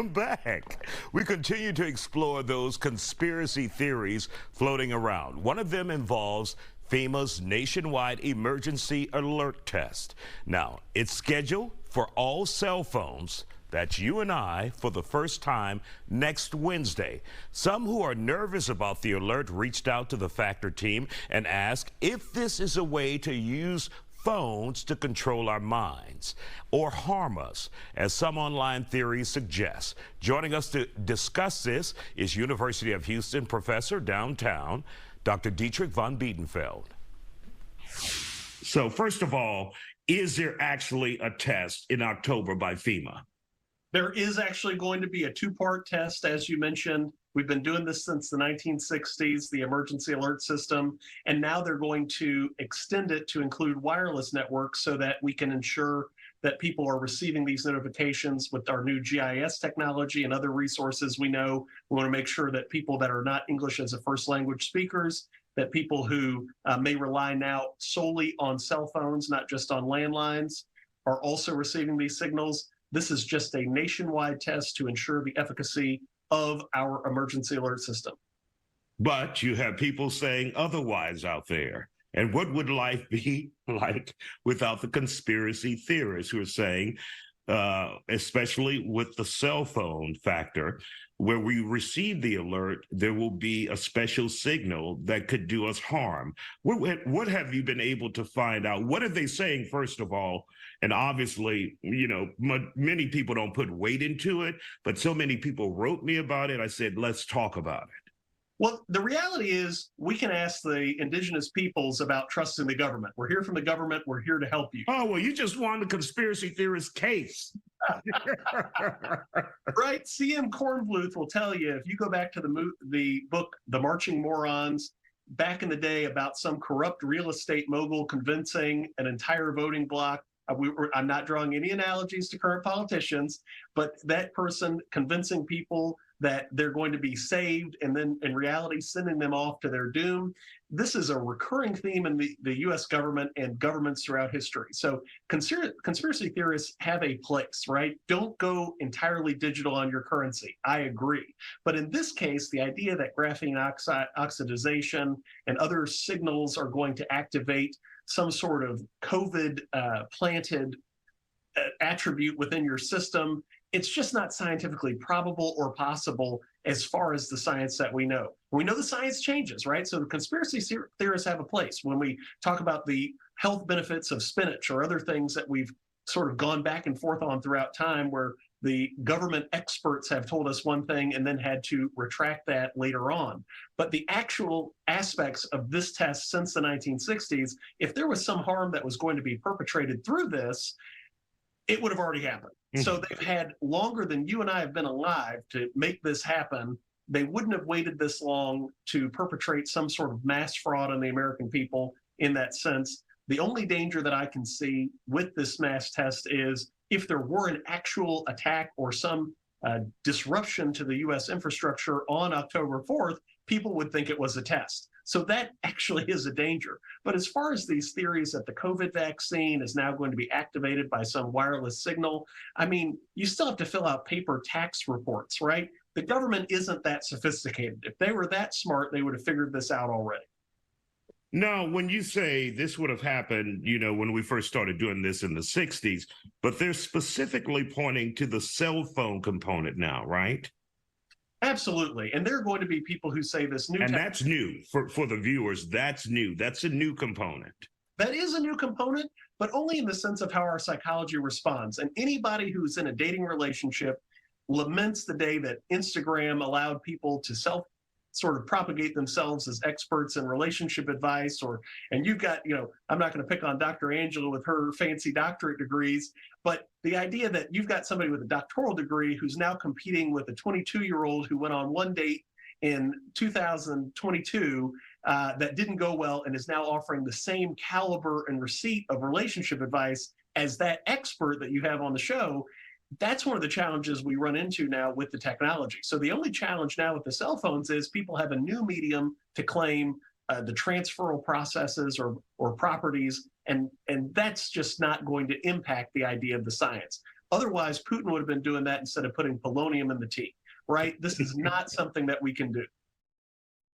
Welcome back. We continue to explore those conspiracy theories floating around. One of them involves FEMA's nationwide emergency alert test. Now, it's scheduled for all cell phones. That's you and I for the first time next Wednesday. Some who are nervous about the alert reached out to the Factor team and asked if this is a way to use phones to control our minds or harm us, as some online theories suggest. Joining us to discuss this is University of Houston professor downtown, Dr. Dietrich Von Biedenfeld. So first of all, is there actually a test in October by FEMA? There is actually going to be a two-part test, as you mentioned. We've been doing this since the 1960s, the emergency alert system, and now they're going to extend it to include wireless networks so that we can ensure that people are receiving these notifications with our new GIS technology and other resources. We know we want to make sure that people that are not English as a first language speakers, that people who may rely now solely on cell phones, not just on landlines, are also receiving these signals. This is just a nationwide test to ensure the efficacy of our emergency alert system. But you have people saying otherwise out there. And what would life be like without the conspiracy theorists who are saying, especially with the cell phone factor, where we receive the alert, there will be a special signal that could do us harm. What have you been able to find out? What are they saying, first of all? And obviously, you know, many people don't put weight into it, but so many people wrote me about it. I said, let's talk about it. Well, the reality is we can ask the indigenous peoples about trusting the government. We're here from the government. We're here to help you. Oh, well, you just won the conspiracy theorist case. Right. C.M. Kornbluth will tell you, if you go back to the book, The Marching Morons, back in the day about some corrupt real estate mogul convincing an entire voting bloc. I'm not drawing any analogies to current politicians, but that person convincing people that they're going to be saved and then in reality sending them off to their doom. This is a recurring theme in the U.S. government and governments throughout history. So conspiracy theorists have a place, right? Don't go entirely digital on your currency. I agree. But in this case, the idea that graphene oxidization and other signals are going to activate some sort of COVID planted attribute within your system, it's just not scientifically probable or possible as far as the science that we know. We know the science changes, right? So the conspiracy theorists have a place. When we talk about the health benefits of spinach or other things that we've sort of gone back and forth on throughout time, where the government experts have told us one thing and then had to retract that later on. But the actual aspects of this test since the 1960s, if there was some harm that was going to be perpetrated through this, it would have already happened. Mm-hmm. So they've had longer than you and I have been alive to make this happen. They wouldn't have waited this long to perpetrate some sort of mass fraud on the American people in that sense. The only danger that I can see with this mass test is if there were an actual attack or some disruption to the U.S. infrastructure on October 4th, people would think it was a test. So that actually is a danger. But as far as these theories that the COVID vaccine is now going to be activated by some wireless signal, I mean, you still have to fill out paper tax reports, right? The government isn't that sophisticated. If they were that smart, they would have figured this out already. Now, when you say this would have happened, you know, when we first started doing this in the 60s, but they're specifically pointing to the cell phone component now, right? Absolutely. And there are going to be people who say this new. And that's new for the viewers. That's new. That's a new component. That is a new component, but only in the sense of how our psychology responds. And anybody who's in a dating relationship laments the day that Instagram allowed people to sort of propagate themselves as experts in relationship advice, and you've got, you know, I'm not going to pick on Dr. Angela with her fancy doctorate degrees, but the idea that you've got somebody with a doctoral degree who's now competing with a 22-year-old who went on one date in 2022 that didn't go well and is now offering the same caliber and receipt of relationship advice as that expert that you have on the show. That's one of the challenges we run into now with the technology. So the only challenge now with the cell phones is people have a new medium to claim the transferal processes or properties, and that's just not going to impact the idea of the science. Otherwise, Putin would have been doing that instead of putting polonium in the tea, right? This is not something that we can do.